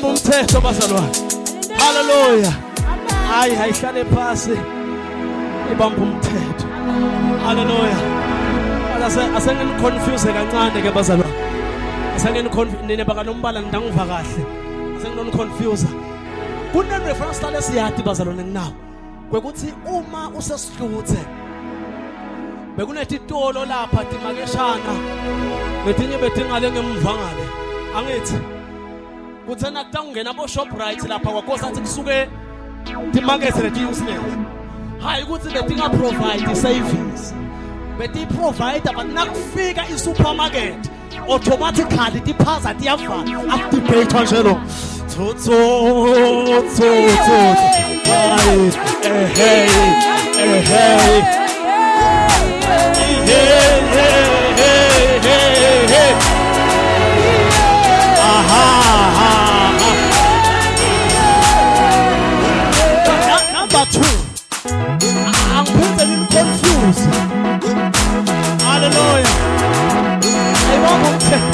umthetho Hallelujah. Hayi hlale phasi ibamba umthetho. Hallelujah. Asengeni confuse kancane ke bazalwane. Asengeni confuse nene baka nombala ndangiva kahle. Asengini confuse. Kune reference style esiyathi bazalwane nginawo. Kwekuthi uma usesihluthe bekunetitolo lapha timakeshana betinye betingale ngemvangale. Angithi kuthena kutangena bo Shoprite lapha kwakosa athi kusuke timakethe leti useless hayi ukuthi betinga provide savings beti provide but nakufika i-supermarket automatically tiphaza tiyavala akudebate nje lo Number two, I'm putting confused. Hallelujah. I want to take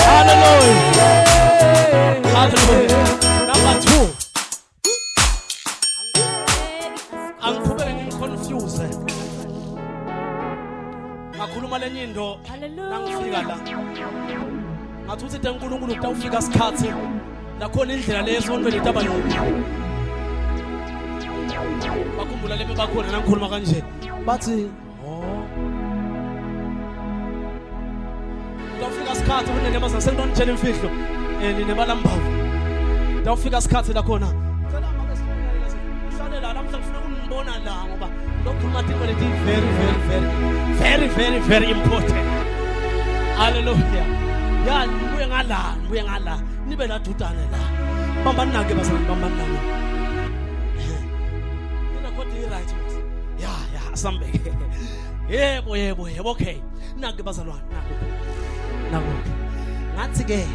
Hallelujah. Hallelujah. Number two, I'm putting confused. Ngakhuluma lenye into nangifika la ngathuthi uNkulunkulu utawufika isikhathi lakhona indlela lesonto letabaloni bakhumbula lebe bakhona nangikhuluma kanje bathi utawufika isikhathi kunene mase sengidonitshela imfihlo ninebalambavu utawufika isikhathi lakhona cela ngabe sihlale la namhla ngifuna unibona la ngoba lokhuluma into leti very important. Hallelujah. Ya nibuye ngala nibe la dudane la bamba nake bazalwane bamba nake nina kodwa right mos ya asambeke yebo okay nake bazalwane nako ngathi ke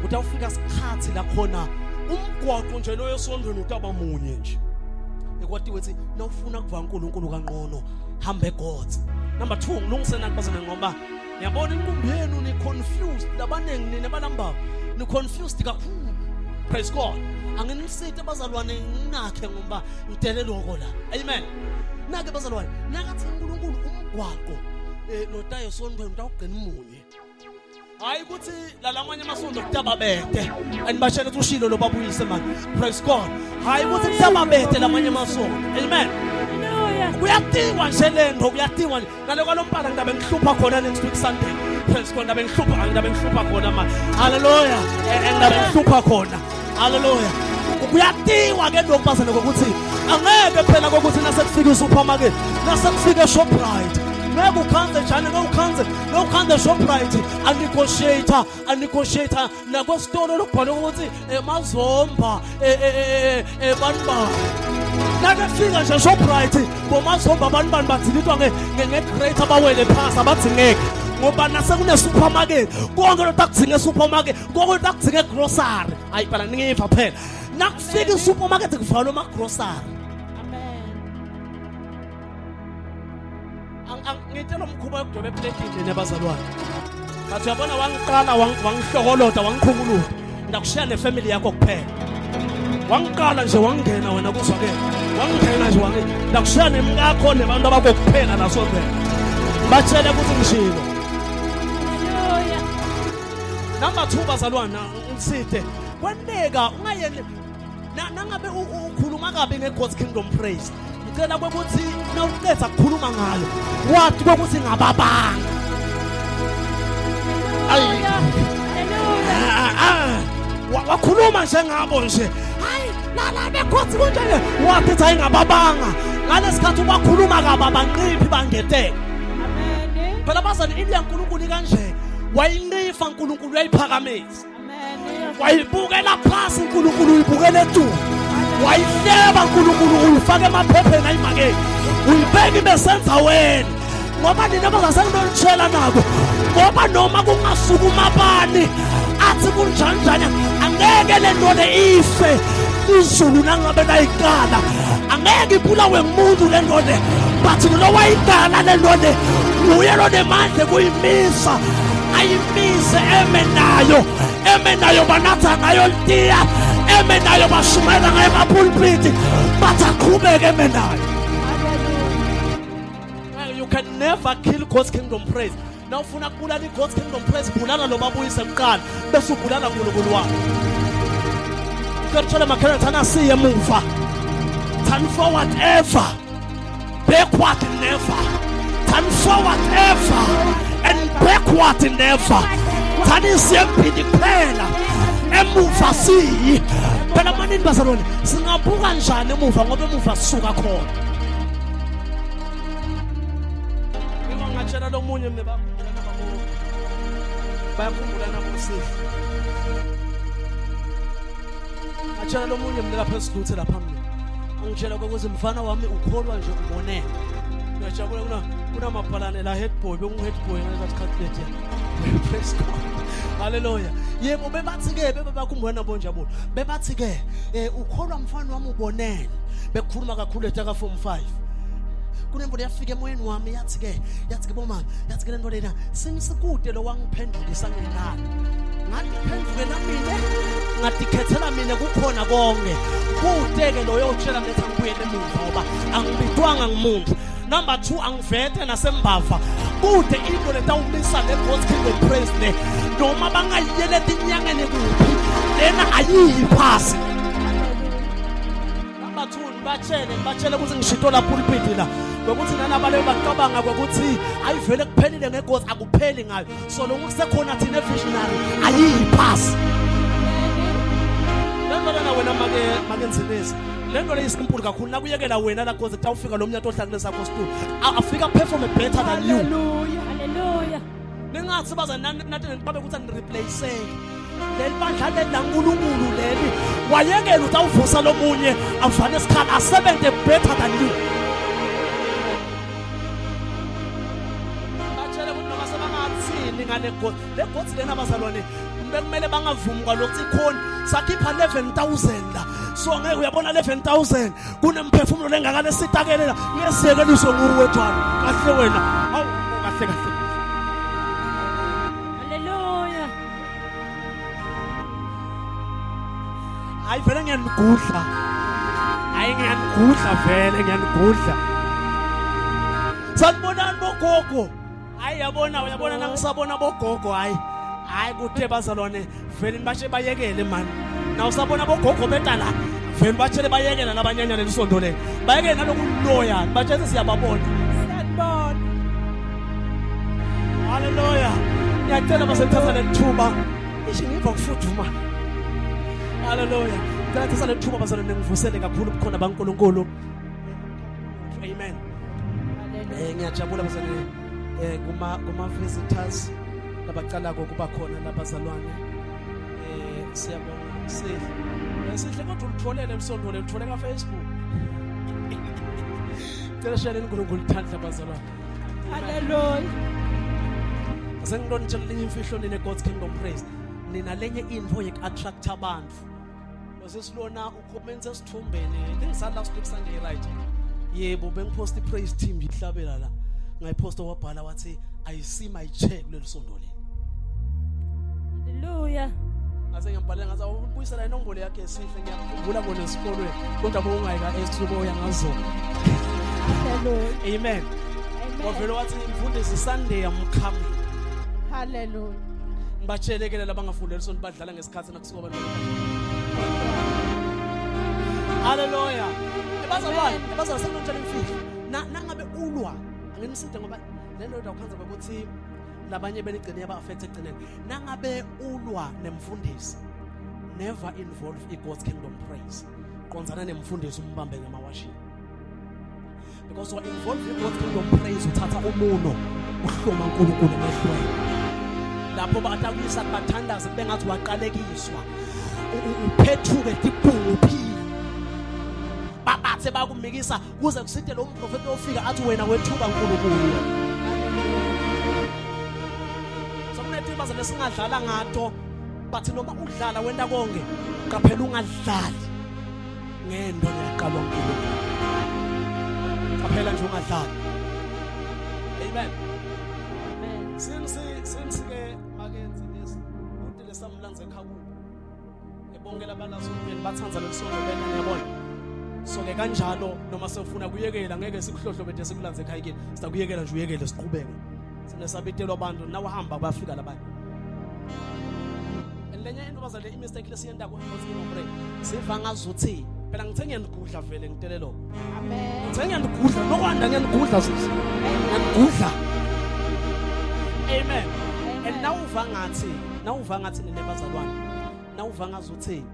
utawufika isikhathi la khona umgwaqo nje lo yesondweni utaba munye nje ekwatiwe ukuthi nawufuna kuva uNkulunkulu kanqono hambe God. Number 2 ngilungisena bazalwane ngoba ngiyabona inkumbi yenu ni confused labanengi nina balamba ni confused kakhulu. Praise God. Anginisithe bazalwane nginakhe ngoba ngidele lokho la. Amen. Nake bazalwane nakathi uNkulunkulu umgwaqo notayo sondweni utawugcina umunye. Hayi ukuthi lalamanye amasondo kutababete anibashela ukuthi ushilo lo babuyise manje. Praise God. Hayi ukuthi kutababete lamanye amasondo. Amen. Kuyadingwa nje lento kuyadingwa ngaloko lompala ngidabe ngihlupha khona next week Sunday. Praise God. Ndabe ngihlupha khona manje. Hallelujah. Ndabe ngihlupha khona. Hallelujah. Kuyadingwa ke lokubazana ukuthi angeke phela ukuthi nasekufika i-supermarket nasekufika e-Shoprite ngeke ukhanze njani ngokhanze Shoprite anegotiator nakwesitolo lokubhala ukuthi mazomba banibani nakafika nje Shoprite bomazomba banibani bathilitwa nge-crate abawele phasa bathi ngeke ngoba nasekune supermarket konke lo takudzinga supermarket konke lo takudzinga grocery hayi phela ningiva phela nakufika supermarket kuvalwa ama grocery ngitshela umkhuba yokudweba eplatini nebazalwane bathi uyabona wangiqala wangihlokoloda wangiqhukuluda ndakushiya nefamily yakho kuphela wangiqala nje wangena wena kuzwake wangena nje wangena ndakushiya nemkakho nebantu abakho kuphela naso phela batshele ukuthi ngishilo number 2 bazalwane ngiside kwendeka ungayeni nangabe ukhuluma kabi ngeGod's Kingdom Praise ngicela ukuthi nawuqedza ukukhuluma ngayo wathi ukuthi ngababanga wakhuluma njengabo nje hayi la beGod's kunjani wathi hayi ngababanga ngalesikhathi ubakhuluma kabi abanqiphi bangeteke amen phela bazali into yaNkulunkulu kanje wayinqifa uNkulunkulu uyayiphakamisa amen wayibukela phansi uNkulunkulu uyibukele tu wayihleba uNkulunkulu uyifaka emaphepheni ayimakeni uyibeka ibesenza wena ngoba nina bazasenonitshela nabo ngoba noma kungasukuma bani athi kunjanjani angeke le nto le ife izulu nangabe nayiqala angeke ibulawe ngumuntu le nto le but lo wayiqala le nto le uye lo nemandla kuyimisa ayimise emenayo banatha ngayo litiya emenayo bashumela ngayo amapulpiti bathaqhubeke emenayo. You can never kill God's Kingdom Praise. Now ufuna kubulala God's Kingdom Praise bulala lo babuyise kuqala bese ubulala uNkulunkulu wakho. Ngiyathola makhona thana siye emuva. Turn forward ever. Backward never. Turn forward ever and backward never. Thani siyempini kuphela emuva siyi. Phela manini bazalwane singabuka njani emuva ngoba emuva sisuka khona. Ngitshela lo munye mne bakhumbulana babo bayakhumbulana bosihle. Ngitshela lo munye mne lapha esiduthe lapha mne angitshela ukuthi mfana wami ukholwa nje umonene. Ngiyajabula kunamabhalane la head boy bengu-head boy ngaleso calculate ya. Praise God. Hallelujah. Yebo bebathi ke bebakhumbulana nabo njabulo. Bebathi ke ukholwa mfana wami ubonene. Bekukhuluma kakhulu eTaka form 5. Kunembola yafika emoyeni wami yathi ke bomama yathi ke lento lena singisikude lo wangiphendulisa ngenani ngathi phenduke namine ngadikhethela mina kukhona konke kude ke lo yotshela letha ngibuyele emuva ngoba angibidwanga ngumuntu. Number 2 angivete nasembava kude into letawumisa leGod's Kingdom Praise ne noma bangayiyeleta inyangene kuphi lena ayiyiphasi. Number 2 batshele ukuthi ngishito la pulpit la ukuthi nanabale baqabanga ukuthi ayivele kuphelile ngeGod akupheli ngayo so lo kusekhona thina visionary ayiyiphasi. Lento lena wena make nzinezi lento le isimple kakhulu nakuyekela wena la cause tawufika lo mnyanto ohlakule sakho stool afika perform better than you. Hallelujah. Ningathi baza nathi babe ukuthi ani replace leli bandla leNkulunkulu leli wayekela utawuvusa lo munye avane isikhala asebenze better than you. God le God lena bazalwane bekumele bangavumi kwalokuthi khona sakhipha 11,000 la so ngeke uyabona 11,000 kunemphefumulo lengakale sitakelela ngesiyekeliso nguwethwana kahle wena hawu kahle haleluya hayi vele ngiyanigudla vele ngiyanigudla sanibonani bogogo. Hayi uyabona nangisabona bogogo hayi kuthe bazalwane vele bashe bayekele man na usabona bogogo betala vele batshele bayekela nabanyanyana lesondo le bayekele nalokuloya batshele siyababona. Hallelujah. Ngiyacela basethatha lethuba ishi ngiva ukufuduma. Hallelujah. Ngicela thatha lethuba bazalwane ngivusele kakhulu bukhona baNkulunkulu. Amen. Ngiyajabula bazalwane kuma visitors labaqala kokuba khona labazalwane siyabonga sihle kodwa ulitholele usondole ulithole ka Facebook. Cela share uNkulunkulu uthanda bazalwane. Hallelujah. Sengilonitshela lenye imfihlo nine God's Kingdom Praise. Nina lenye info yek-attract abantu. Sesilona ucomment esithumbeni. I think sa last week Sunday right. Yebo bengipost i-praise team ngihlabela la. Ngayiposta wabhala wathi I see my chair kuleli sondo leli. Hallelujah. Ase ngiyambhalela ngathi ubuyisela inombolo yakhe esihle ngiyakhumbula ngone esikolweni kodwa bongayika esithubo uyangazo. Hallelujah. Amen. Amen. Wavela wathi imfundisi Sunday I'm coming. Hallelujah. Ngibatshelekele labangafundela isonto badlala ngesikhathi nakusuka abantu. Hallelujah. Ebazalwane senginomtshela imfihlo. Nangabe ulwa anginiside ngoba lento udakhanza ukuthi labanye beligcine yaba affect egcineni. Nangabe ulwa nemfundisi never involve God's Kingdom Praise. Qonzana nemfundisi umbambe ngamawashini. Because what involve God's Kingdom Praise uthatha umuno uhloma uNkulunkulu emehlweni. Lapho batakuyisa bathandaza bengathi waqalekiswa. Uphethuke tiphungu phila. Babathe bakumikisa kuze kusithe lo mprofeti ofika athi wena wethuka uNkulunkulu. Sokunethi baze lesingadlala ngato bathi noma udlala wenda konke qaphela ungadlali ngento yaqalwa uNkulunkulu. Qaphela nje ungadlali. Amen. Amen. Since ke makenze lesi ude lesamlanze ekhaku. Ebongela balasontweni bathanza lesonto bena ngiyabona. So ke kanjalo noma sefuna kuyekela ngeke sikuhlohlo bethe sikulanze ekhaya kini. Sitakuyekela nje uyekele siqhubeke. Sinesabitelo abantu nawe hamba bayafika labanye. Lenye into bazale imistake lesiyenda ku God's Kingdom Praise. Siva ngazuthi phela ngithe ngiyanigudla vele ngitelelo. Amen. Ngithe ngiyanigudla nokwanda ngiyanigudla sisi. Ngiyanigudla. Amen. And nawuva ngathi ninebazalwane. Nawuva ngazuthi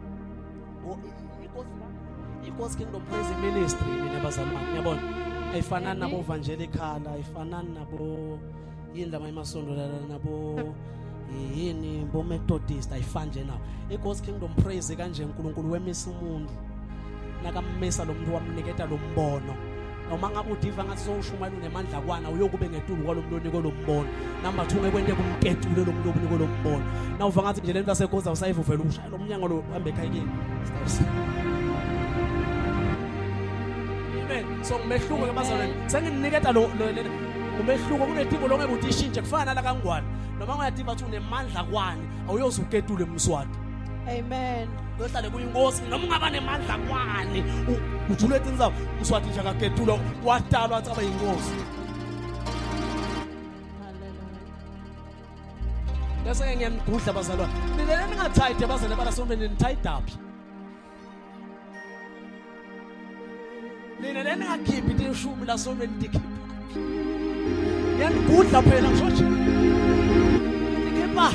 God's Kingdom Praise Ministry ninebazalwane. Ngiyabona. Ayifana nabo evangelical, ayifana nabo yindaba emasondo nabo yini bo Methodist ayifanje nawo. God's Kingdom Praise kanje uNkulunkulu wemisa umuntu. Nakammesa lo muntu wamniketa lo mbono. Noma ngabe udiva ngathi sowushumayela unemandla kwana uyokube ngetulu kwalomloni kolombono. Number 2 ngekwente kumketule lo muntu obuniko lo mbono. Nawuva ngathi nje lento laseGoza usayivu vele ushaya lo mnyango lo hamba ekhaya kini. Amen. So ngimehluko ke bazalwane. Senginiketa lo umehluko kunedingo lonke ukuthi ishintshe kufana la kangwane. Noma ngiyadiva ukuthi unemandla kwani awuyozuketule emswati. Amen. Uyohlale kuyingozi noma ungaba nemandla kwani ujule tinzawo umswati nje akaketula watalwa athi aba yingozi. Hallelujah. Bese ngiyamgudla bazalwane. Nina ningathayide bazale balasombeni nithayide aphi? Nina ningakhiphi tishumi lasombeni dikhipha. Ngiyangudla phela ngisho. Dikhipha.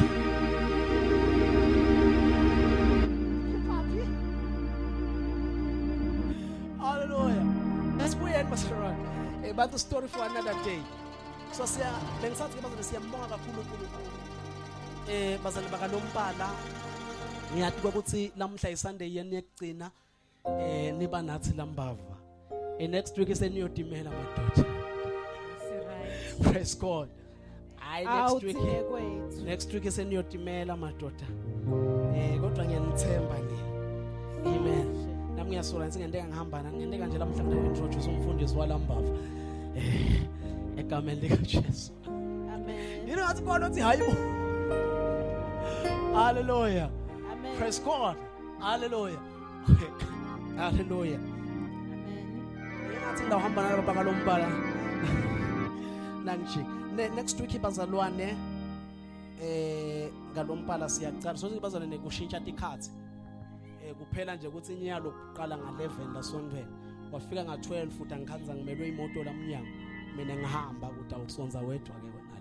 About the story for another day. So bengisathi bazale siyambonga kakhulu uNkulunkulu. Bazale bakalompala ngiyathi ukuthi lamhla iSunday yeni yekugcina niba nathi lambava. Next week iseniyodimela madoda. Praise God. Next week iseniyodimela madoda. Kodwa ngiyanithemba nini. Amen. Nami ngiyasola ngiyendeka ngihambana ngiyendeka nje lamhla ngintroduce umfundisi walambava. Egameni lika Jesu. Amen. Yini ngathi khona uthi hayibo. Hallelujah. Amen. Praise God. Hallelujah. Hallelujah. Amen. Ngathi ndawuhamba nalo bakalombala. Nanje. Next week bazalwane ngalompala siyacala sothi bazalwane kushintsha tikhathi. Kuphela nje ukuthi inyalo lokuqala nga11 lasontweni wafika nga12 futhi angikhanza ngimelwe imoto lamnyango mina ngihamba ukuthi awusonza wedwa ke wena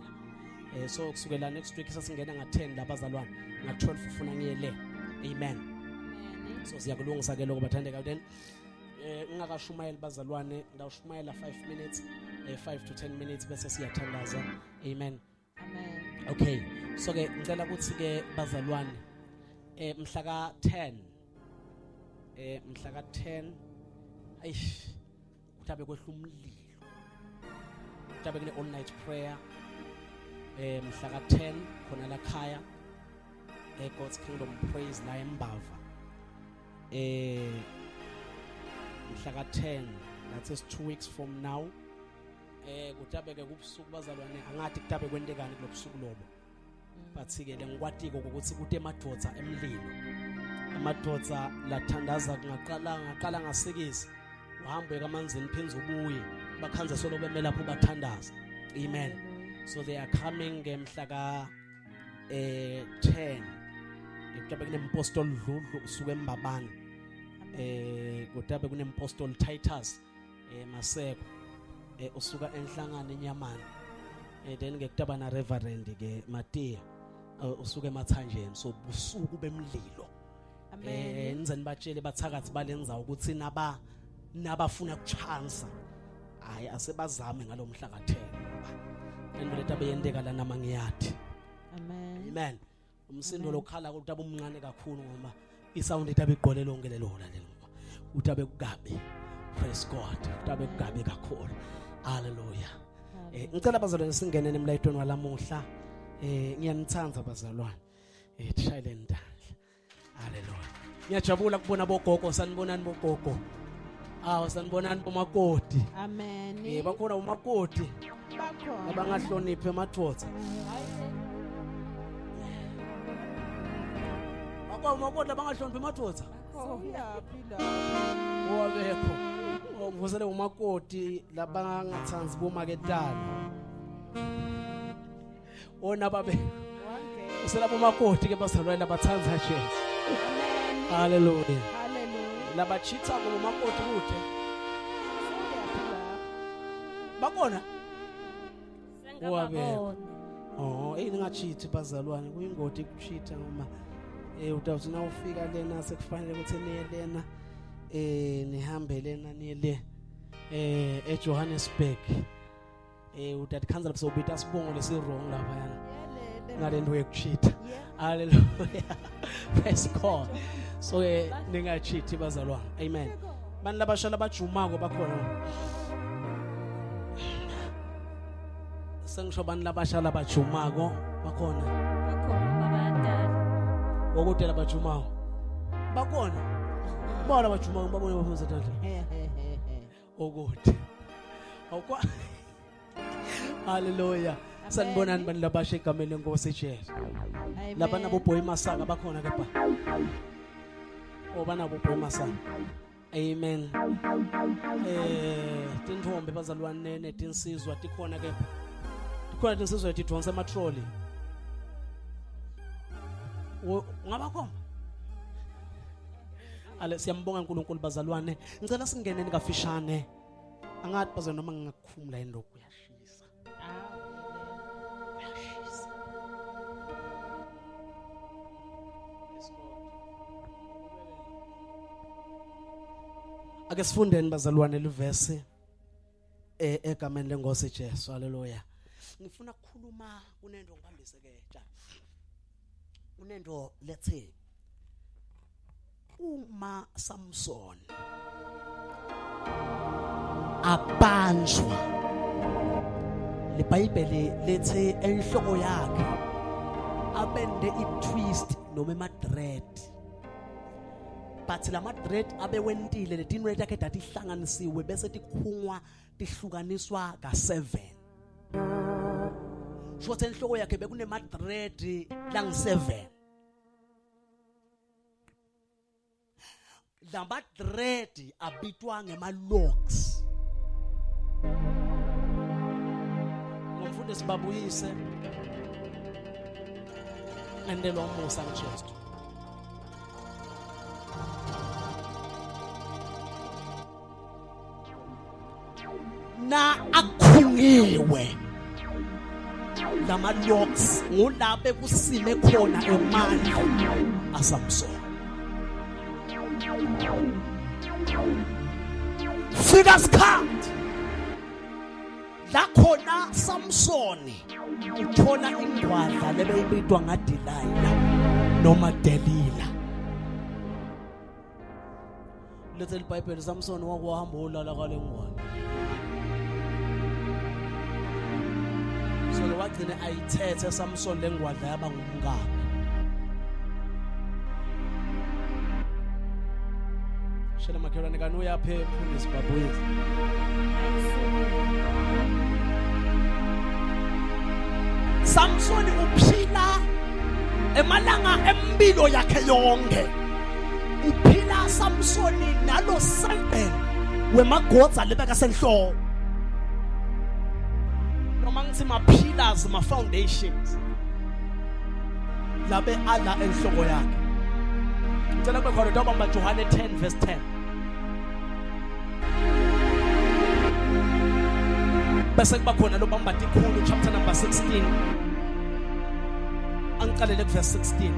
la. So kusukela next week sasingena nga10 labazalwane nga12 ufuna ngiye le. Amen. So siyakulungisa ke lokho bathandeka then ngingakashumayela bazalwane ndawushumayela 5 minutes 5 to 10 minutes bese siyathandaza. Amen. Amen. Okay. So ke ngicela ukuthi ke bazalwane mhla ka 10 mhla ka 10 ayish utabe kwehla umlilo utabe kune all night prayer mhla ka-10 khona la khaya God's Kingdom Praise la eMbava mhla ka-10 that is 2 weeks from now kutabe ke kubusuku bazalwane angathi kutabe kwentekani kulobusuku lobo but ke lengikwatiko ukuthi kute emadvodza emlilo amadvodza lathandaza ngaqala ngasikisi uhambe kamanzini phinza ubuye bakhanza solo bemela lapho bathandaza amen. So they are coming mhla ka 10 kutabe kunempostoli Dludlu usuke eMbabane kutabe kunempostoli Titus Maseko usuka enhlangano eNyamani then ke kutaba na Reverend ke Matiya usuke eMathanjeni so busuku bemlilo nizeni batshele bathakathi balenza ukuthi nabafuna ukuchansa hayi asebazame ngalomhla ka10 into letabe yendeka lana mangiyathi amen. Umsindo lokhala kutaba umncane kakhulu ngoba isound etabe igqole lonke lelo lelo utabe kugabe praise God utabe kugabe kakhulu hallelujah. Ngicela bazalwane singene nemlayitweni walamuhla ngiyanithanda bazalwane tshayele ndandla hallelujah. Ngiyajabula kubona bogogo sanibonani bogogo sanibonani bomakoti amen. Bakhona umakoti Bakhona abangahloniphe emadvodza umakoti abangahloniphe emadvodza wabekho ngivusele umakoti labangathanzi bomaketana ona babe uselabo makoti ke bazalwane labathanza nje hallelujah labachitha ngomakoti kude bakona wabekho ningachithi bazalwane kuyingoti ukuchitha noma utawuthi na ufika lena sekufanele ukuthi niye lena nihambe lena niye le eJohannesburg utathi khanzela sobita sibongo lesi wrong lapha yana ngalento yokuchitha hallelujah praise God. So ningachithi bazalwane amen. Bani labashala bajumako bakhona sengisho bani labashala bajumako bakhona wokude labajumako bakhona bona bajumako babone baphuza tandla okude awukwa hallelujah. Sanibonani bani labasha egameni lenkosi Jesu laba nabo boy masaka bakhona ke ba obana bo boy masaka amen. Tinthombe bazalwane netinsizwa tikhona ke tikhona tinsizwa etidonsa ematroli ngabakhona ale siyambonga uNkulunkulu bazalwane ngicela singeneni kafishane angathi bazalwane noma ngingakukhumula indoko kuyashisa ake sifundeni bazalwane livesi egameni lenkosi Jesu haleluya. Ngifuna ukukhuluma kunento ngibambise ke njalo unento lethe uma Samson abanjwa leBhayibheli lethe enhloko yakhe abende itwist noma emadread but la madread abewentile letinwele takhe dathi ihlanganisiwe bese tikhungwa tihlukaniswa ka7 shothi enhloko yakhe bekune madread lang7 la madread abitwa ngemalocks ngomfundo sibabuyise endelo umusa kaJesu na akhungiwe lamalocks ngulabe kusime khona emandla aSamson figures count la khona Samson uthola ingwadla lebeyibitwa ngaDelilah noma Delila lethe iBhayibheli Samson wakuhamba olala kale ngwane uMazolo wagcina ayithethe Samson lengwadla yaba ngumngane. Shela makhelwane kani uyaphe mfundisi Babuyezi. Samson uphila emalanga empilo yakhe yonke. Uphila Samson nalo 7 wemagodza lebeka senhloko. Noma ngithi ma pillars ma foundations labe ala enhloko yakhe. Ngicela kube khona dobamba Johane 10 verse 10. Bese kuba khona lo bamba ikhulu chapter number 16. Angiqalele ku verse 16.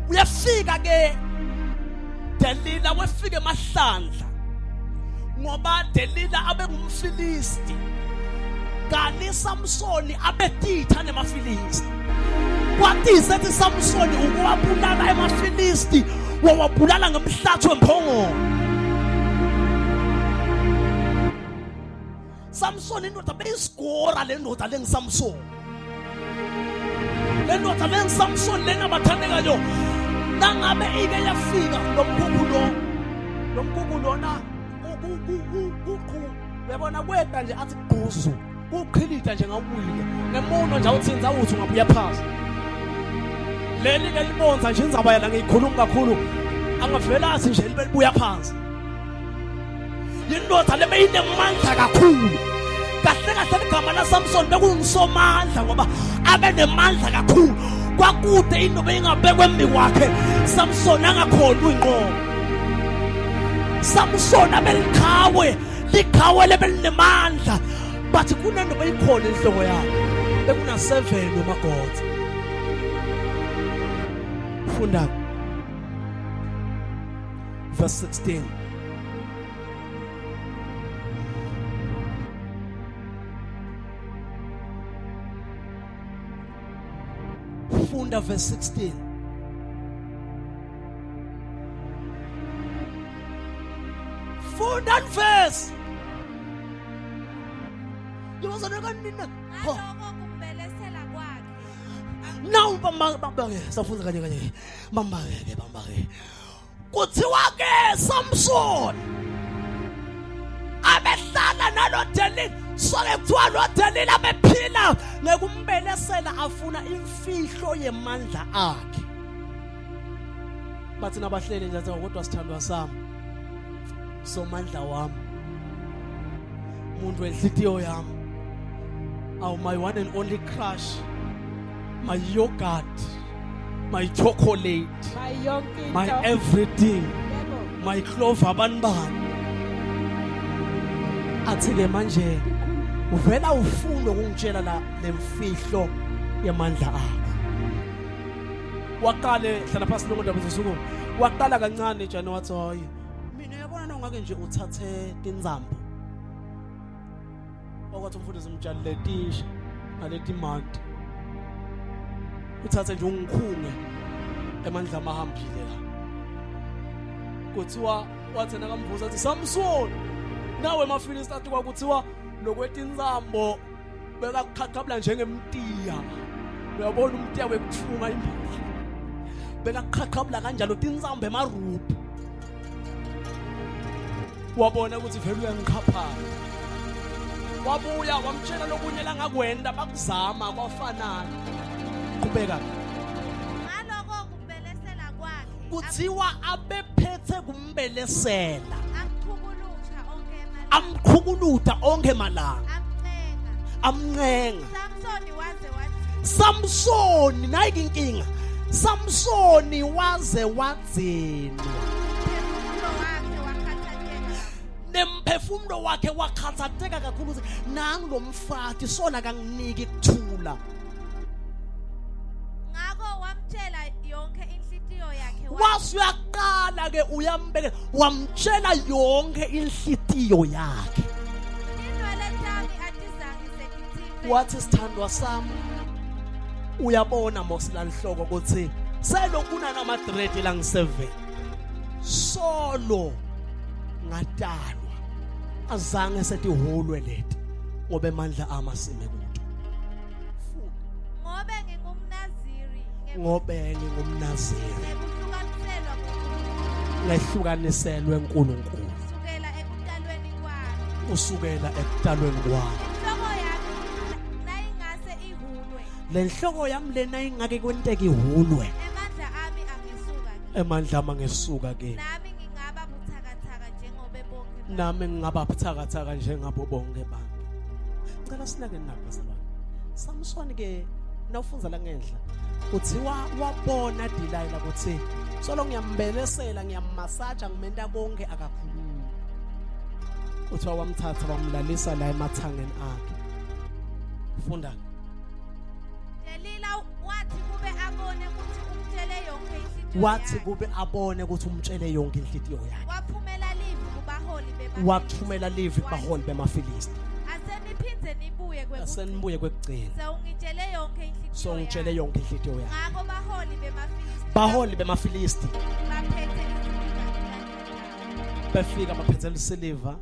Uyafika ke Delila wefike emahlandla ngoba Delila abe ngumfilisti kani Samsoni abetitha nemafilisti. Kwathi sethi Samsoni ukuwabulala emafilisti wawabulala ngemhlathi wemphongo. Samson indoda beyisigora le ndoda lengiSamson. Le ndoda lengiSamson lena bathandekayo nangabe ike yafika lomkhukhu lona uyabona kweta nje athi guzu kuqhilita nje ngawuyile ngemono nje awuthinza uthi ungabuya phansi. Leli ke libonza nje indzaba la ngiyikhuluma kakhulu angavela athi nje libuya phansi. Indoda lebeyinemandla kakhulu. Kahle kahle igama la Samson bekungisomandla ngoba abe nemandla kakhulu. Kwakude into beyingabekwe embi kwakhe Samson angakhona uyinqobo. Samson likhawe lebelinemandla but kunento beyikhona enhloko yakhe. Bekuna 7 wemagodza. Funda verse 16. Funda verse 16. Funda verse. Yozana kanina. Ngaloko kumbelesela kwakhe. Now bambake safunda kanye. Bambake. Kuthiwa ke Samson abehlala nalo Delila. Soke kuthiwa lo Delila bephila ngekumbelesela afuna imfihlo yemandla akhe. Bathi nabahleli nje athi kodwa sithandwa sami. Somandla wami. Umuntu wenhlitiyo yami. Aw my one and only crush. My yogurt. My chocolate. My everything. My clover banban. Athi ke manje uvela ufuna ukungitshela la lemfihlo yamandla akho. Waqale hlala phansi lo ndaba zosuku. Waqala kancane njalo wathi hayi mina yabona ngake nje uthathe tinzambo. Okwathi umfundisi umtshali letisha naleti mandi. Uthathe nje ungikhunge emandla amahambile la. Kuthiwa wathi nakamvuza athi Samson nawe mafilisti athi kwakuthiwa lokwetinzambo bekakuqhaqhabula njengemtiya. Uyabona umtiya wekuthunga imali. Bekakuqhaqhabula kanjalo tinzambo emarubhu. Wabona ukuthi vele uyangiqhaphana. Wabuya wamtshela lokunye la ngakwenda bakuzama kwafanana. Qhubeka. Ngaloko kumbelesela kwakhe. Kuthiwa abephethe kumbelesela. Amqhukuluta onke malanga. Amncenga. Samsoni nayi inkinga. Samsoni waze wadzinwa. Nemphefumulo wakhe wakhathateka kakhulu ukuthi nangu lo mfati sona kanginiki kuthula. Ngakho wamtshela yonke inhlitiyo yakhe. Wasuyaqala ke uyambeke wamtshela yonke inhlitiyo yakhe. Wathi sithandwa sami uyabona mosilanhloko ukuthi selokuna nama-dread la ngi7 solo ngatalwa azange setihulwe leti ngoba emandla amasime kude ngobe ngingumnaziri ngobe ngingumnaziri ngekuhlukaniselwa ngehlukaniselwe uNkulunkulu kusukela ekudalweni kwami usukela ekudalweni kwami inhloko yami nayingase ihulwe lenhloko yami lena ingake kwenteke ihulwe emandla ami angesuka ke emandla mangesuka ke nami ngingaba buthakathaka njengobe bonke nami ngingaba buthakathaka njengabo bonke abantu ngicela sinake nako bazalwane Samson ke nawufunza la ngendla kuthiwa wabona Delilah kuthi solo ngiyambelesela ngiyammasaja ngimenta konke akakhulumi uthiwa wamthatha wamlalisa la emathangeni akhe funda Delila wathi kube abone ukuthi umtshele yonke inhlitiyo wathi yakhe. kube abone ukuthi umtshele yonke inhlitiyo yakhe Waphumela livi kubaholi wathumela livi kubaholi bemaFilisti Aseniphindze nibuye kwekugcina. asenibuye kwekugcina Sewungitshele yonke inhlitiyo so ngitshele yakhe. yonke inhlitiyo yakhe Ngakho baholi bemaFilisti baphethe isiliva ngentandane. befika baphethela isiliva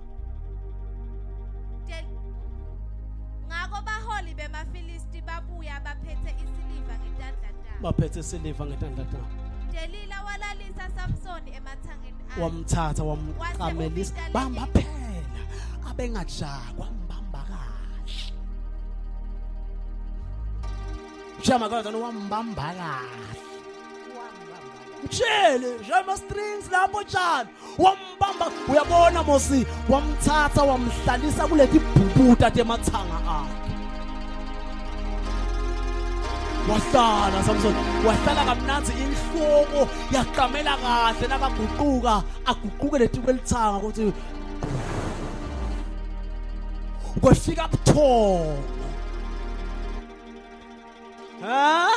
Ngakho baholi bemaFilisti babuya baphethe isiliva ngentandane. baphethe isiliva ngetandlatana Delila walalisa Samsoni emathangeni akhe. wamthatha wamqamelisa Wase bamba ubita phela abengajakwa mbamba kahle Shama kodwa wambamba kahle Mtshele jama strings lapho njalo wambamba uyabona Mosi wamthatha wamhlalisa kuleti bhubuta temathanga akhe wahlala Samson wahlala kamnanzi inhloko yaqamela kahle nakaguquka aguquke letiko elithanga ukuthi kwafika buthongo ha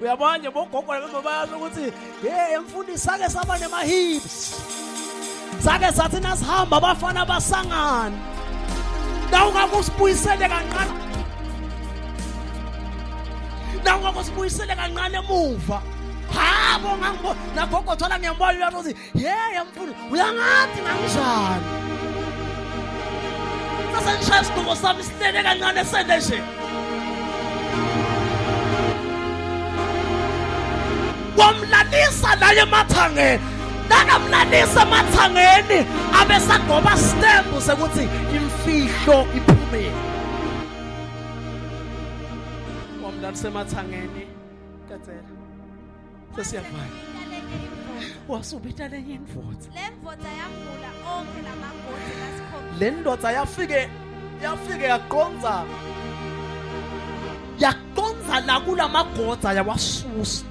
uyabona nje bogogo nabemba bayazi ukuthi emfundisi sake saba nema hips sake sathi nasihamba abafana basangana nawungakusibuyisele kancane nawungakusibuyisele kancane emuva habo ngangibo nagogo thola ngiyambona uyathi uthi emfundisi uyangathi nganginjani sasenishaya isiduko sami silele kancane sende nje wamlalisa la emathangeni nakamlalisa emathangeni abesagoba stembu sekuthi imfihlo iphumile wamlalisa emathangeni katsela sesiyavana wasubita lenye indvodza Lemvodza yavula onke lamagodi lasikhombisa. le ndoda yafike yaqonza la kulamagodza yawasusa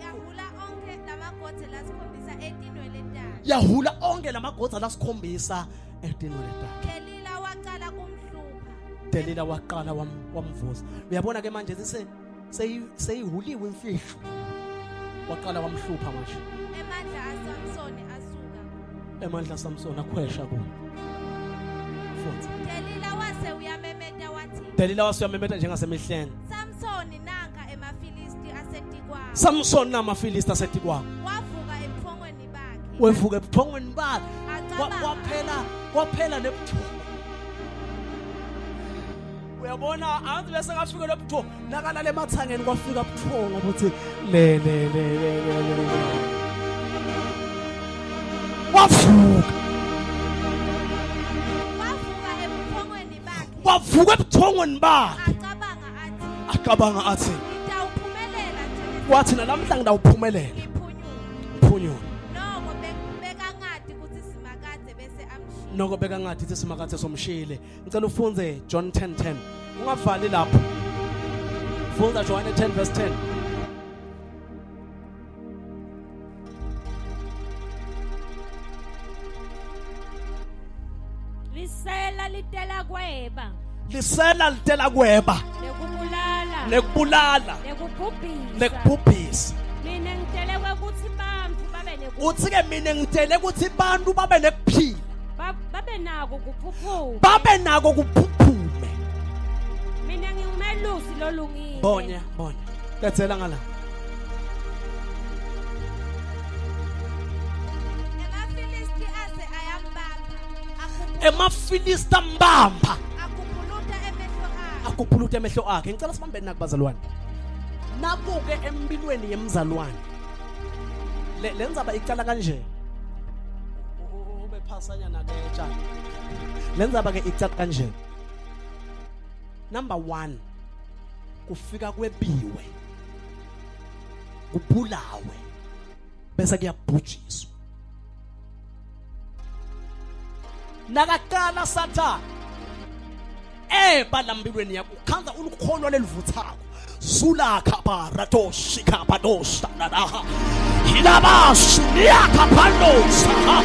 Yahula onke lamagodi lasikhombisa etinwele takhe. yahula onke lamagodza lasikhombisa etinwele takhe Delila waqala kumhlupha. Delila waqala wamvusa uyabona ke manje seyihuliwe imfihlo waqala wamhlupha manje Emandla aSamsoni asuka. emandla Samson akhwesha kuwo futhi Delila wase uyamemeta wathi. Delila wasuyamemeta njengasemihleni Samsoni nanka emaFilisti asetikwana. Samson namaFilisti asetikwana Wavuka ebuthongweni bakhe. wevuka ebuthongweni bakhe Acabanga. kwaphela nebuthongo uyabona athi bese ngafika lebuthongo nakalala emathangeni kwafika buthongo ukuthi le wavuka wavuka ebuthongweni bakhe Acabanga acabanga athi. athi Ngitawuphumelela nje. wathi nalamhla ngidawuphumelela Iphunyulo. mphunyulo Bekangadi ukuthi simakade bese amshiya. noko beka ngathi ithi simakathe somshile ngicela ufunze John 10:10 ungavali lapho funda John 10 verse 10 Lisela litela kweba lisela litela kweba nekubulala nekubulala nekubhubhisa. nekubhubhisa Mina ngitelekwe ukuthi bantfu uthi ke mina ngitele ukuthi abantu babe nekuphila babe nako kuphuphuma. babe nako kuphuphume Mina ngingumelusi lolungile. bonya katsela ngala Emafilisti ase ayambamba. emafilista mbamba akuphuluta emehlo akhe akuphuluta emehlo akhe. Ngicela sibambeni nakubazalwane. Nakuke empilweni yemzalwane lenzaba icala kanje. Ube phasanyana ke tshana. Lenzaba ke icala kanje. Number 1, kufika kwebiwe, kubulawe, bese kuyabhujiswa. Nakaqala Satan balambilweni yakho ukhanza ulukholwa lelivuthako sulakha barato shikapa dosa nadaha hilabasu yakapanosa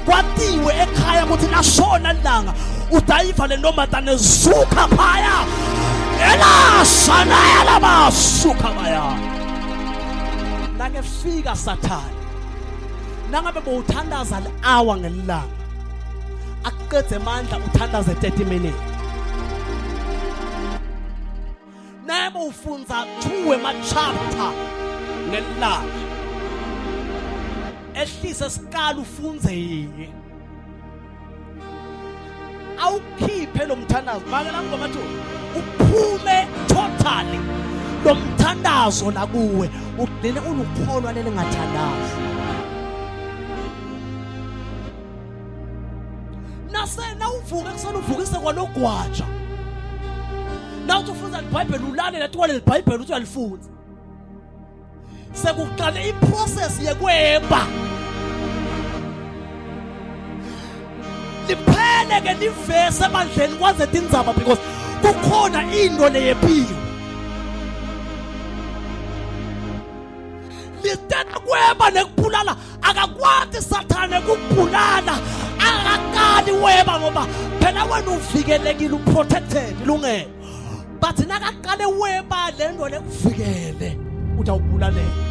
kwatiwe ekhaya ukuthi nashona langa udayiva le ntombazane zuka phaya elashana yalabasuka baya. Nake fika Satan nangabe bowuthandaza le-hour ngelanga aqedze amandla uthandaze 30 minutes. Nabo ufunza 2 chapter ngelanga ehlise isikala ufunze yini awukhiphe lo mthandazo makela ngoma thu uphume totally lo mthandazo la kuwe ugcine ulukholwa lele ngathandazi. Nasena uvuka kusana uvukise kwalogwaja nawuthi ufunza iBhayibheli ulale letwale iBhayibheli uthi uyalifunza sekuqale iprocess yekweba liphele ke livese emandleni kwanze tindzaba because kukhona into leyephiwe litena kweba nekubulala akakwati Sathane kubulala akakali weba ngoba phela wena uvikelekile uprotected ilungelo but nakaqale weba lento lekuvikele utawubulalela.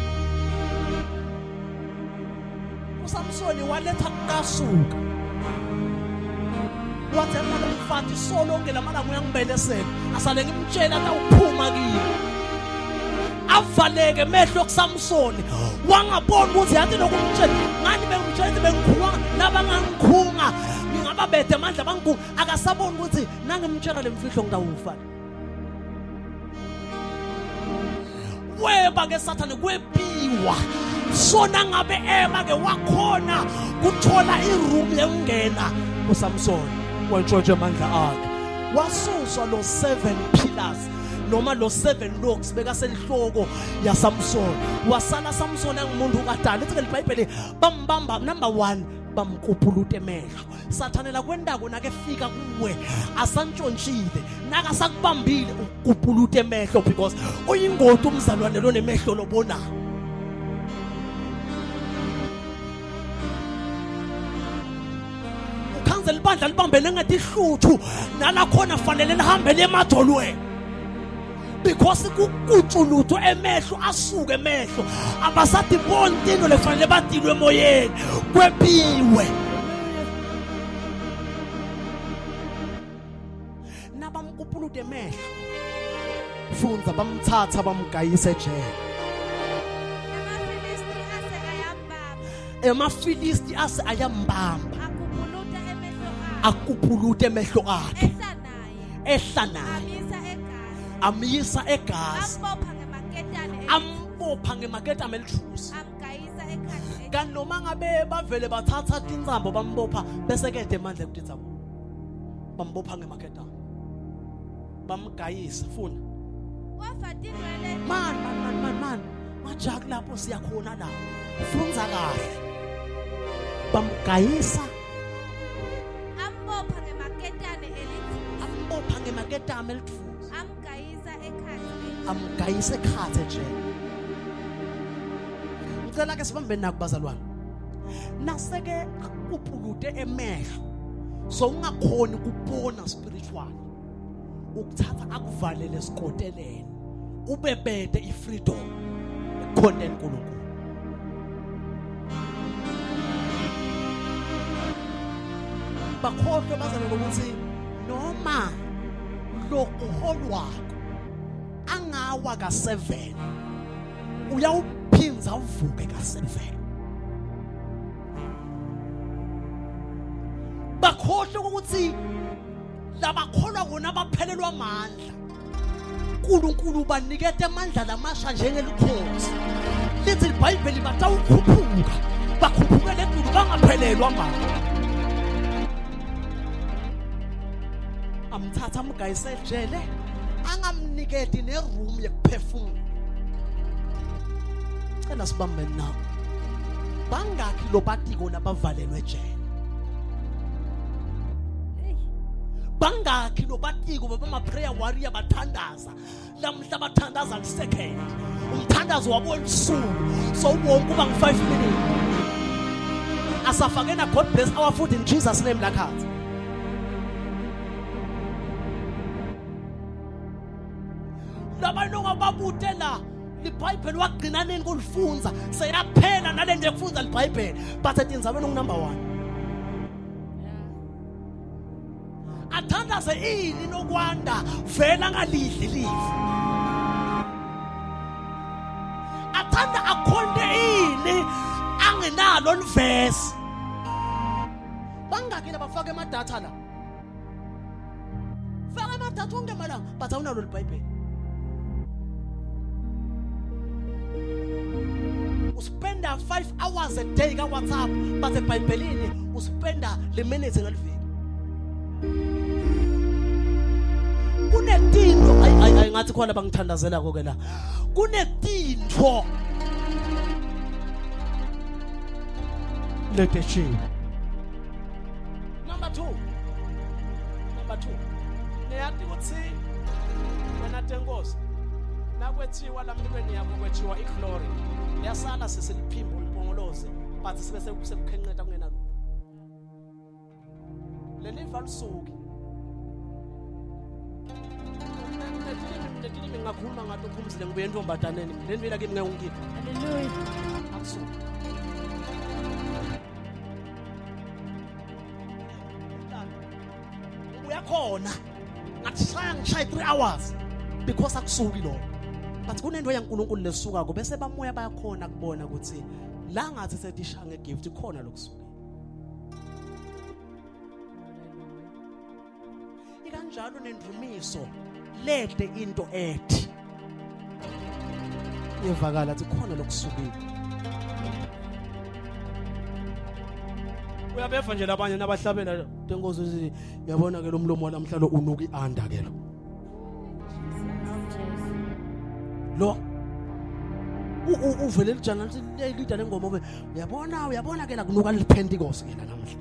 uSamsoni waletha kasuka wathi mina umfati solonke lamala ngiyangibelesela asale ngimtshela atawuphuma kimi avaleke emehlo kuSamsoni wangabona ukuthi yathi nokumtshela ngani bengimtshela bengikhunga nabangangikhunga ngingababethe amandla bangikhunga akasabona ukuthi nangimtshela lemfihlo ngitawufa. Weba ke Sathane kwebiwa sona ngabe ke wakhona kuthola iroom yengena uSamsoni wentshontshe amandla akhe wasuswa lo 7 pillars noma lo 7 locks beka selihloko yaSamsoni wasala Samsoni angumuntu kadala ithi leBhayibheli bambamba number 1 bamkuphuluta emehlo. Sathane la kwendako nake fika kuwe asantshonshile naka sakubambile ukuphuluta emehlo because uyingoti umzalwane lo nemehlo lobona. Ukhanzela ibandla libambene ngathi ihluthu nala khona fanele lihambe lemadolweni because kukutshulutho emehlo asuke emehlo abasathi bontino lefanele badilwe emoyeni kwebiwe nabamkuphuluta emehlo funza bamthatha bamgayisa ejele. Emafilisti ase ayambamba akuphuluta emehlo akhe ehla naye amisa egazi ambopha ngemaketane elithusi kanoma ngabe bavele bathatha tinzambo bambopha bese kede emandla kutinzambo bambopha ngemaketane bamgayisa funa man majaki lapho siyakhona la ufunza kahle bamgayisa ambopha ngemaketane elithusi amgayisa ekhathe nje. Ngicela ke sibambeni nakubazalwane naseke akuphulute emehlo so ungakhoni ukubona spiritual ukuthatha akuvalele esikoteleni ubebede ifreedom ekhona enkulunkulu. Bakhohlwe bazale ukuthi noma lokuholwako angawa ka7 uyawuphinza uvuke ka7 bangakhohlwa ukuthi labakholwa kona abaphelelwa amandla uNkulunkulu ubanikete amandla lamasha njengelikhosi lithi iBhayibheli batawukhuphuka bakhuphukele enkulu bangaphelelwa amandla amthatha amgayise ejele angamniketi neroom yokuphefumula cela sibambe nawo bangakhi lobatiko labavalelwe ejele bangakhi lobatiko baba prayer warrior bathandaza lamhla bathandaza lisecond umthandazo wabo lisuku so wonke uba nge5 minutes asafakena God bless our food in Jesus name lakhathi labantu ngababutela iBhayibheli wagcina nini kulifunza seyaphela nalento ekufunza iBhayibheli but etinzabeni number 1 athandaze ini nokwanda vela ngalidli livi athanda akhonde ini angenalo livesi bangakile bafaka emadatha la faka emadatha onke malanga but awunalo iBhayibheli uspenda 5 hours a day ka WhatsApp but eBhayibhelini uspenda le minutes ngaliviki kunetinto ay ngathi khona bangithandazela konke la kunetinto lethe number 2 niyathi ukuthi wena tenkosi nakwethiwa lamlweni yabo kwethiwa iglory yasala seseliphimbo ulibongoloze but sibe sekukhenqeta kungena lutho leli valusuki Ndikini ngakhuluma ngathi uphumzile ngibuye entombataneni leni mina kimi ngiyongipha Hallelujah akusuka uyakhona ngathi ngishaya 3 hours because akusuki lo but kunento yaNkulunkulu lesuka ko bese bamoya bayakhona kubona ukuthi la ngathi sethisha ngegift khona lokusuka ikanjalo nendumiso lede into ethi yevakala athi khona lokusukile uyabeva nje labanye nabahlabela tenkosi yabona ke lo mlomo namhlanje unuka ianda ke lo uvele lijana lida lengoma uyabona ke la kunuka liPentecost ke la namhla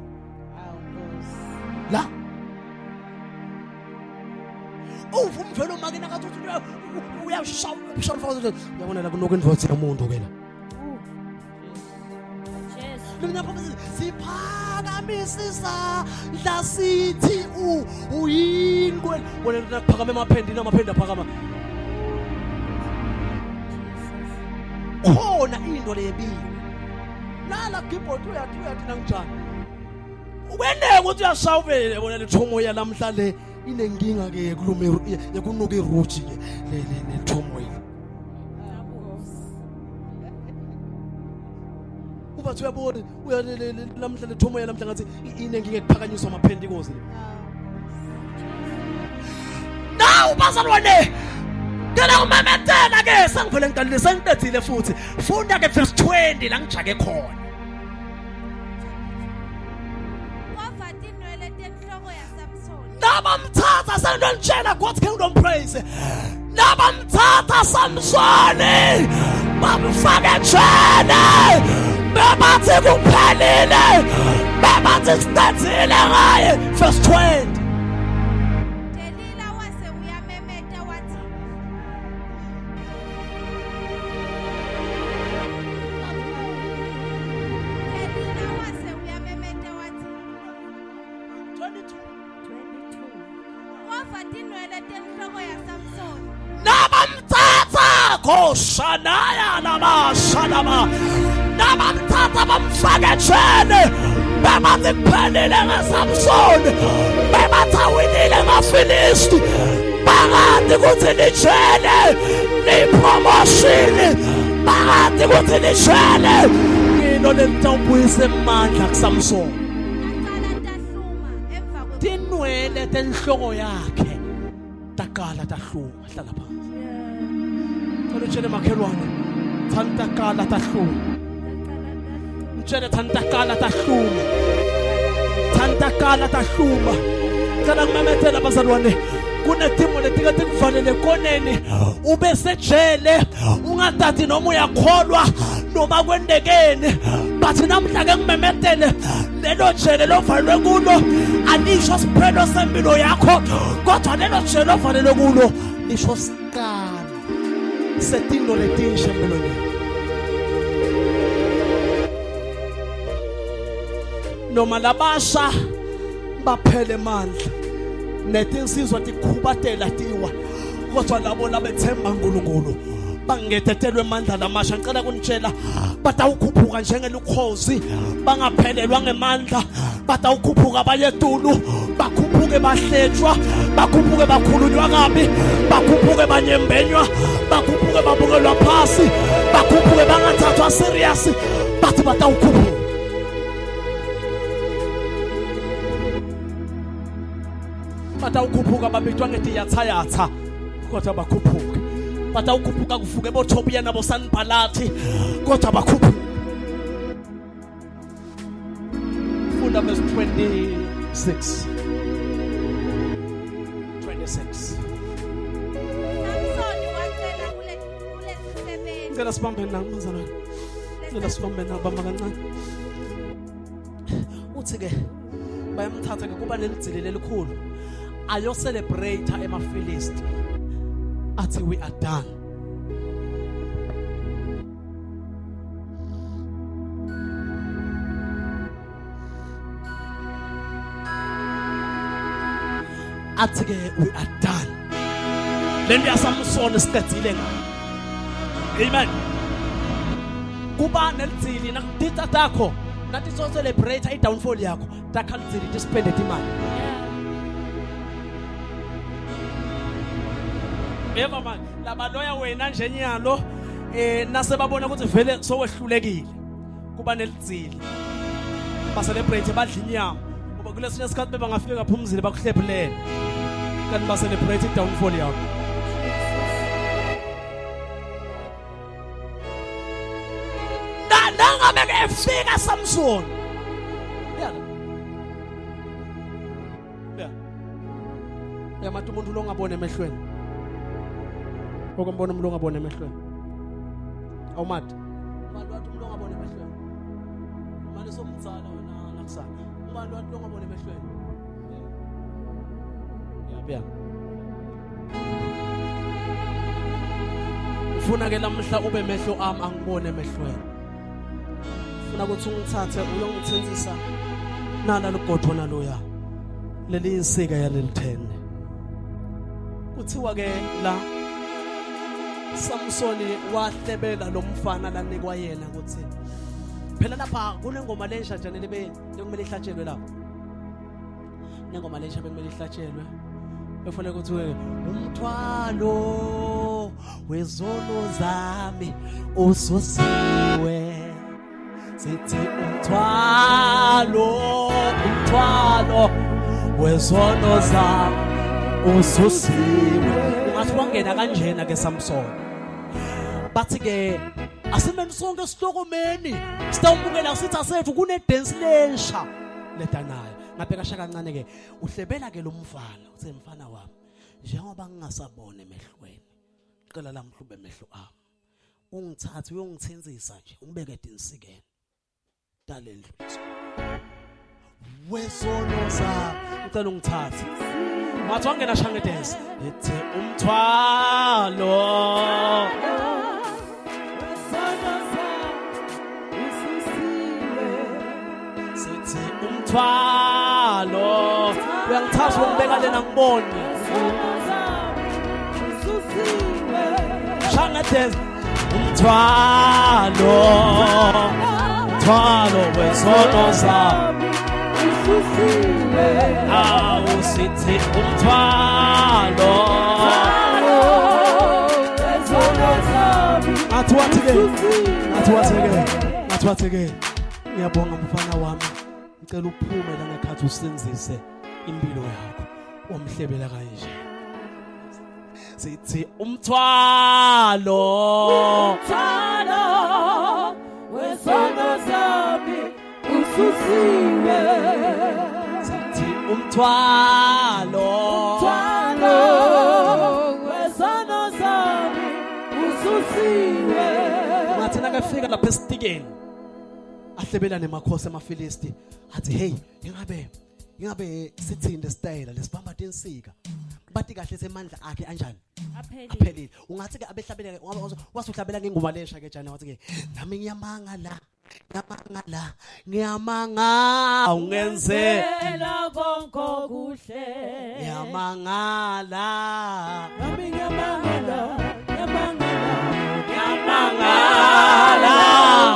la uvumvelo makina kathi uyashawula mfowethu uyabona la kunuka indvodza yomuntu ke la mina phakathi siphakamisisa la sithi uyingwe wena nakuphakama emaphendini amaphendi aphakama khona into leyebiwe lala keyboard uyathi nangjani ubeneke ukuthi uyashawuvele bona lethomo yalamhla le inenkinga ke yekulume yekunuka iruji ke lethomo ile ubathi uyabona lamhla lethomo yalamhla ngathi inenkinga ekuphakanyiswa amaphendikozi nawu bazalwane ngena umametela ke sengivele ngidalile sengidedile futhi funda ke verse 20 la ngijake khona Wafathi inwele tenhloko yaSamson nabamthatha sengidonitshela God's kingdom praise nabamthatha Samsoni bamfaka ejele bebathi kuphelile bebathi sidedile ngaye verse 20 Delila wase uyamemeta wathi Delila wase uyamemeta wathi 22 Wafathi inwele tenhloko yaSamson nabamthatha khoshanaya namashalama nabamthatha bamfaka ejele bebathi kuphelile ngaSamson bebathi awinile ngaFilisti bakade kuthi lijele lipromotion bakade kuthi lijele ngino lentawubuyisa emandla kuSamson aqala tahluma bathatha inhloko yakhe takala tahluma hlala phansi kodwa utshele makhelwane thanda takala tahluma utshele thanda takala tahluma thanda takala tahluma ngicela kumemethela bazalwane kunetimo letikade kufanele koneni ube sejele ungathathi noma uyakholwa noma kwendekene bathi namhla ke kumemetele lelo jele lovalwe kulo alisho siphelo sempilo yakho kodwa lelo jele lovalwe kulo lisho sikana setinto letinsha empilweni noma labasha baphele mandla netinsizwa tikhubatela tiwa kodwa labo labethemba uNkulunkulu bangetethelwe amandla lamasha ngicela kunitshela batawukhuphuka njengelukhozi bangaphelelwa ngemandla batawukhuphuka bayetulu bakhuphuke bahletshwa bakhuphuke bakhulunywa kabi bakhuphuke banyembenywa bakhuphuke babukelwa phasi bakhuphuke bangathathwa serious bathi batawukhuphuka batawukhuphuka babitwa ngethi yathayatha kodwa bakhuphuke batawukhuphuka kufuke boThobiya nabo Sanbalati kodwa bakhuphuka funda verse 26 Samsoni wacela kulesisebenzi. ngicela sibambe namazalwane ngicela sibambe nabamba kancane uthi ke bayamthatha ke kuba nelidzili lelikhulu ayo celebrate emaFilisti athi we are done athi ke we are done lento yaSamsoni siqedile ngayo amen kuba nelidzili nakudita takho nathi so celebrate I downfall yakho takhalidzili tispende imali eva manje labaloya wena nje nyalo nase babona ukuthi vele sowehlulekile kuba nelidzili ba celebrate badla inyama ngoba kulesinye isikhathi bebangafika phumzile bakuhlephulele kanti ba celebrate downfall yakho nangabe kefika Samson ya manje umuntu lo ngabona emehlweni okombona umuntu ongabona emehlweni awumati umuntu wathi umuntu ongabona emehlweni manje somdzala wena nakusana umuntu wathi ongabona emehlweni yapha ufuna ke lamhla ube emehlo ami angibone emehlweni ufuna ukuthi ungithathe uyongithenzisa nala lugodho naloya leli insika yalelithende kuthiwa ke la Samsoni wahlebela lo mfana lanikwa yena ukuthi phela lapha kunengoma lensha njani lekumele ihlatshelwe lapha nengoma lensha bekumele ihlatshelwe befuna ukuthi umthwalo wezono zami ususiwe sithi umthwalo wezono zami ususiwe ungathi wangena kanjena ke Samson bathi ke asimeni sonke sihlokomeni sitawubukela sithi asethu kune dance lensha ledanayo ngabheka shaka kancane ke uhlebela ke lo mfana uthe mfana wami njengoba ngingasabone emehlweni qela la mhlube emehlo ami ungithathe uyongithenzisa nje ungibeke edinsikeni dalendlu wezono zami ucela ungithathe ngathi wangena shanga dance ethi umthwalo sithi umthwalo uyangithatha ungibeka lena ngibone shanga dance umthwalo wezono zami awusithi umthwalo athiwathi ke ngiyabonga mfana wami ngicela uphume la ngekhathi usenzise impilo yakho wamhlebela kanje sithi umthwalo wesono zami ususiwe sithi umthwalo wesono zami ususiwe ngathina kafika lapha esitikeni ahlebelane emakhosi amaFilisti athi hey ingabe sithinde style lesibamba tensika bathi kahle semandla akhe anjani aphelile ungathi ke abehlabela wasuhlabela ngengoma lesha ke jana wathi ke nami ngiyamangala ungenzela konke kuhle ngiyamangala nami ngiyamangala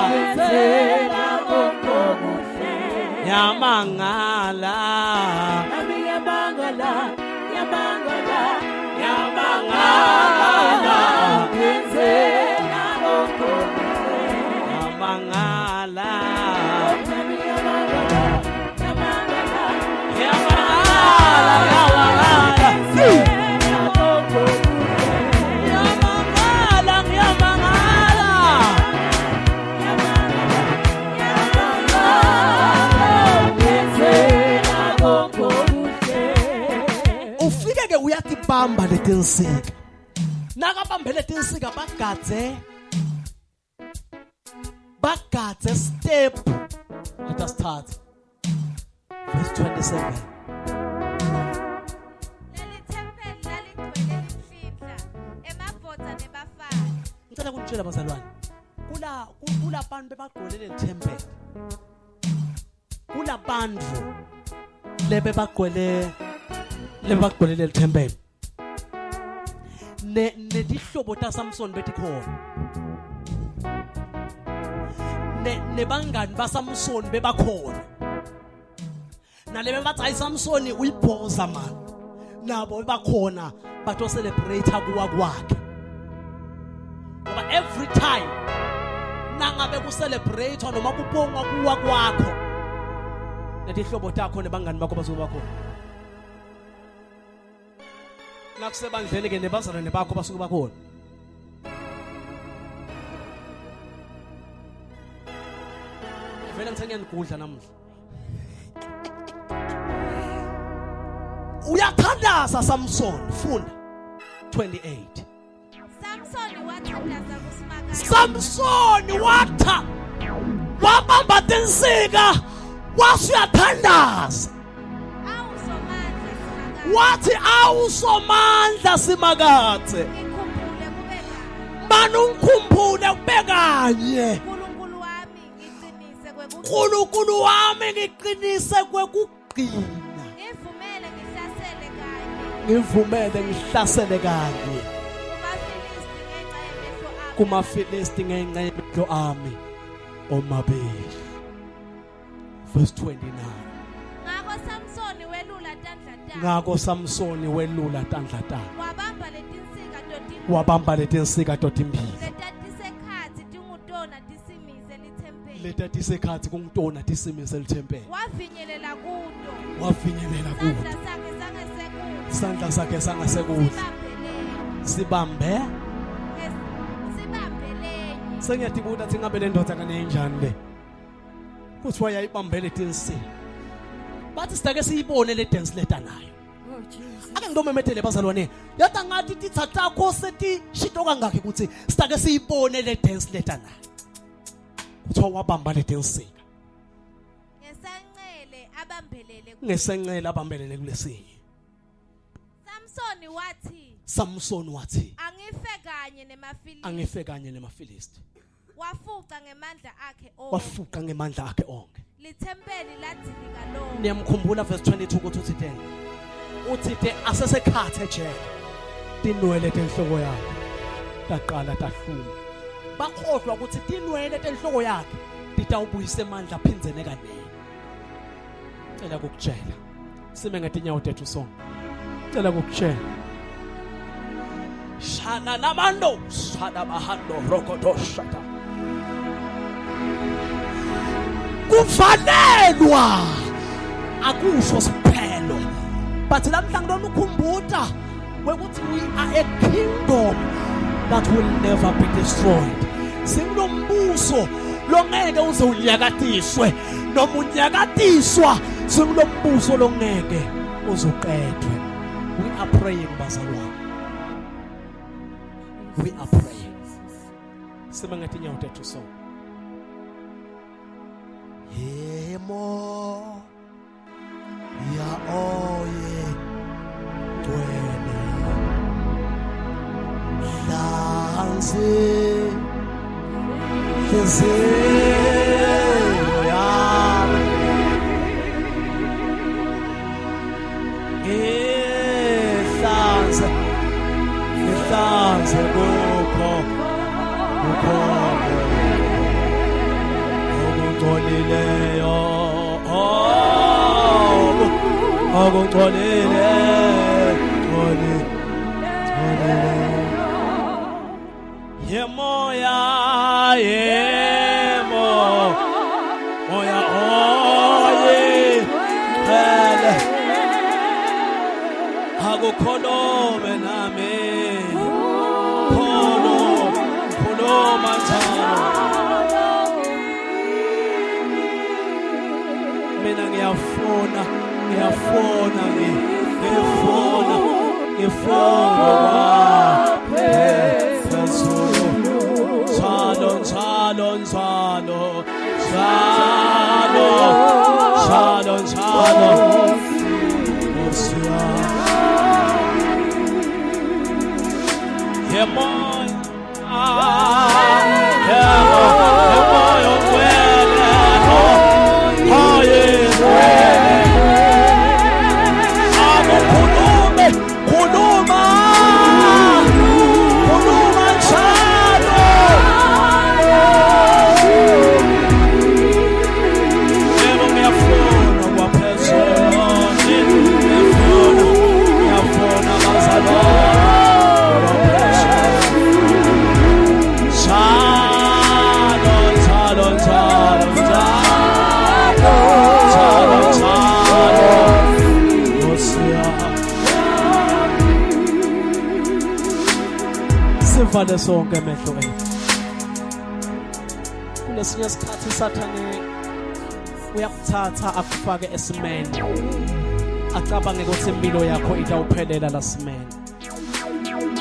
ngiyenzela konke kuhle ngiyamangala nami ngiyamangala ngiyenzela konke kuhle ngiyamangala nami ngiyamangala ufike ke uyatibamba letinsika nakabambele tinsika bagadze step let us start verse 27 Leli thempeli laligcwele imfihla emabhodza nebafana. ngicela kunitshela bazalwane kula bantu bebagqwele lethempeli kula bantu lebagqwele lethempeli netihlobo taSamson betikhona nebangani baSamson bebakhona nalebe bathi ayiSamson uyibhoza man nabo bebakhona bato celebrate kuwa kwakhe ngoba every time nangabe ku celebrate noma kubongwa kuwa kwakho netihlobo takho nebangani bakho bazoba khona nakusebandleni ke nebazalwane bakho basuke bakhona vele ngithanya ngigudla namuhla uyathandaza Samson funda 28 Samson watha wabamba tinsika wasuyathandaza wathi awusomandla simakathe manungikhumbule kubekanye uNkulunkulu wami ngiqinise kwekugcina ngivumele ngihlasele kanye kumaFilisti ngenxa yemehlo ami omabili verse 29 ngako Samson welula tandla wabamba letinsika totimbili letatisekhathi kungitona tisimise lithempeli wafinyelela kuto isandla sakhe sangasekudla sibambe sengiyatibuka ukuthi ngabe le ndoda kanenjani le kuthiwa yayibambele tinsika bathi sitake siyibone le dance letter nayo ake ngidomemethele bazalwane yata ngathi tithathakho sethi shito kangakhe ukuthi sitake siyibone le dance letter nayo kuthiwa wabamba le tinsika ngesenqele abambelele kulesinye Samson wathi angife kanye nemaFilisti wafuqa ngemandla akhe onke lithempeli ladilika lo niyamkhumbula verse 22 ukuthi uthi asesekhathe ejele tinwele tenhloko yakhe taqala tahluma bakhohlwa ukuthi tinwele tenhloko yakhe titawubuyisa amandla aphinzene kanene cela ukukutshela sime ngetinyawo tethu sonke cela ukukutshela shana namando shana bahando rokodoshata kufanelwa akusho siphelo but namhlanje lona ukhumbuta ukuthi we are a kingdom that will never be destroyed. Singulombuso longeke uze unyakatiswe noma unyakatiswa, singulombuso longeke uzuqedwe. We are praying bazalwane. We are praying. Simangathi nyawo tethu so. Yemo ya oye twene lanze Ihlanze kukho okungcolileyo okungcolile moya oye phele akukhulome nami khuluma njalo mina ngiyafuna Sivale sonke amehlo ethu. Kunesinye isikhathi Sathane uyakuthatha akufake esimeni, acabange ukuthi impilo yakho itawuphelela la simeni.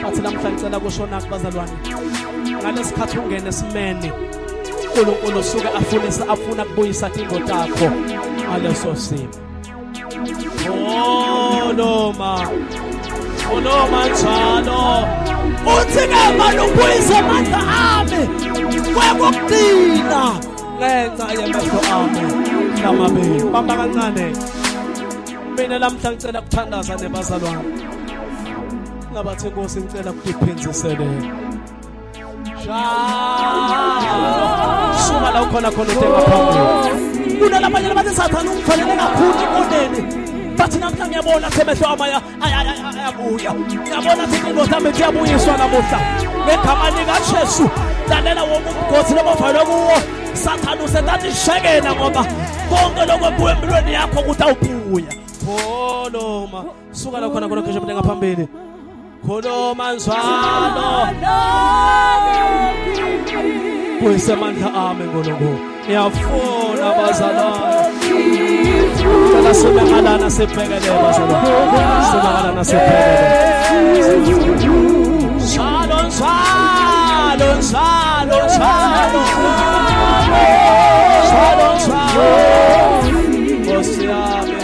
Bathi namhlanje ngicela kushona kubazalwane, ngalesikhathi ungena esimeni uNkulunkulu usuke afuna kubuyisa ingo takho ngaleso simo. Khuluma njalo uthi ngama ubuyisa amandla ami kwekugcina ngenza yemehlo ami namabili. Bamba kancane mina namhla ngicela kuthandaza nebazalwane, ngabathi Nkosi ngicela ukuphindisele suka la ukhona utenga phambili. Kunalabanye labathi Sathane ungifanele kakhulu enkondeni, bathi namhla ngiyabona semehlo ami ayabuya, ngiyabona ukuthi indoda yami iyabuyiswa namuhla ngegama likaJesu. Lalela wonke umgosi lobavalwe kuwo Sathane usetathi shekela, ngoba konke lokwebuya empilweni yakho ukuthi awubuya. Khuluma suka la khona kesho utenga phambili. Khuluma njalo kuyise amandla ami Nkulunkulu. Ngiyafuna bazalwane, cela sibekalana sibhekele bazalwane, sibekalana sibhekele. Njalo Nkosi yami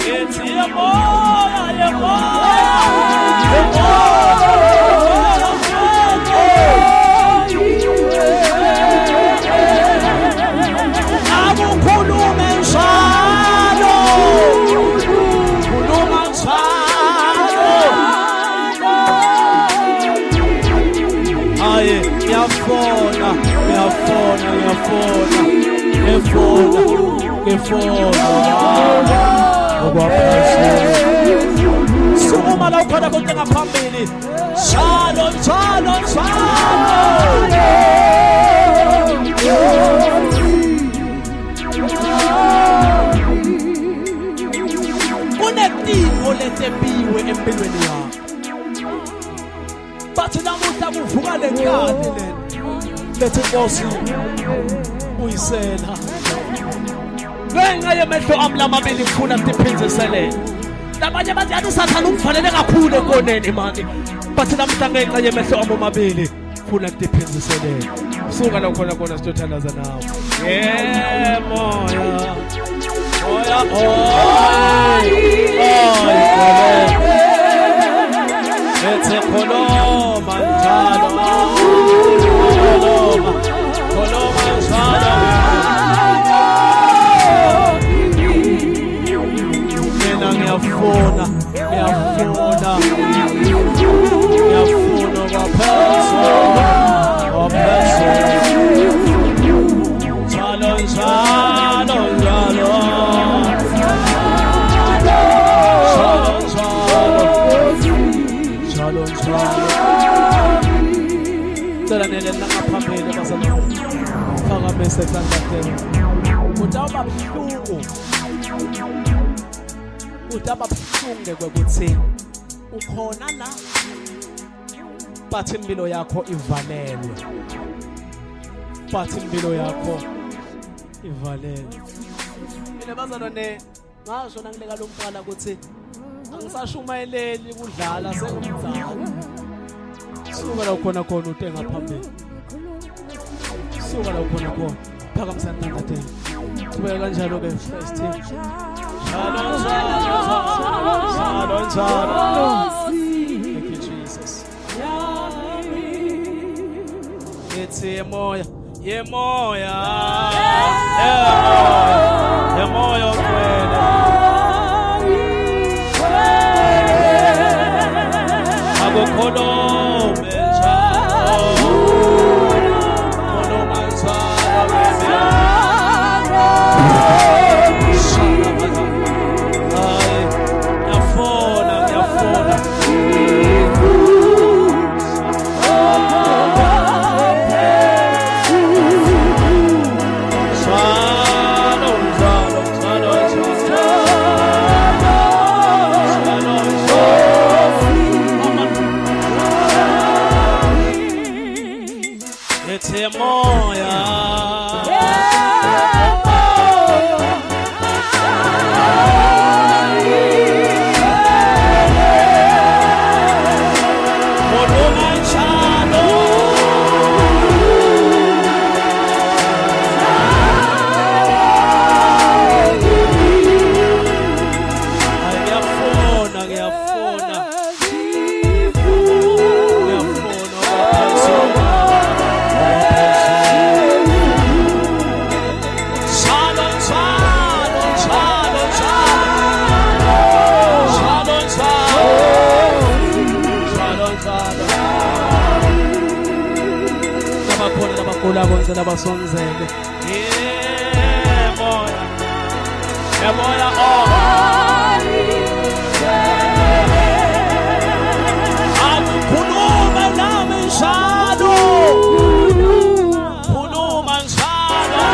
ngithi sukuma la ukhona konke ngaphambili. Njalo empilweni yakho. Bathi namuhla kuvuka lenkani lena. Lethe Nkosi uyisela. Ngenxa yemehlo ami lamabili ngifuna ngiphinziselele. Labanye bathi yathi usathana umfanele kakhulu enkoneni manje. Bathi namhla ngenxa yemehlo ami amabili ngifuna ngiphinziselele. Suka la khona khona sitothandaza nawe. Moya. Moya lethe khuluma njalo. Khuluma njalo. Mina ngiyafuna Cela nele nangaphambili bazalwane. Phakamise isandla sakho. Utawuba buhlungu. Utawuba buhlungu kwekuthi ukhona la bathi impilo yakho ivalelwe. Bathi impilo yakho ivalelwe. Mina bazalwane ngasho nangileka lo mfana ukuthi angisashumayeleli kudlala sengumzala. Suka la khona khona utenga phambili. Suka la khona khona. Phakamisa isandla thina. Kubeka kanjalo ke first team. Shalom shalom. Thank you Jesus. It's moya. Moya. Moya kwele. Agokolo Konzela basonzele. Moya Khuluma nami njalo. Khuluma njalo.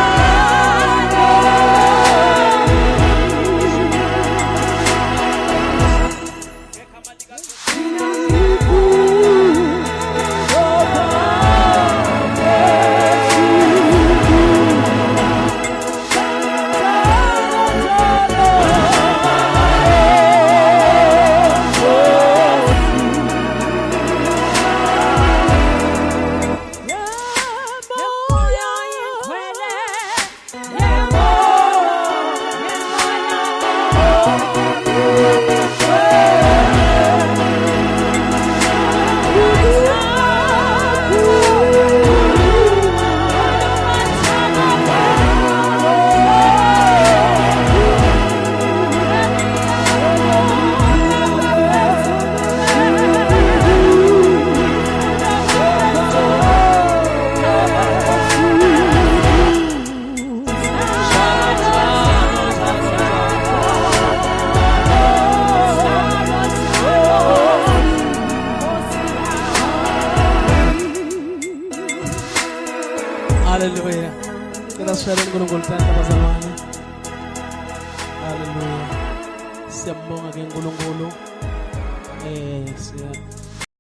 Hallelujah. Kita share ngulungul tanda bazalwane. Hallelujah. Siyambonga ke ngulungulu. siya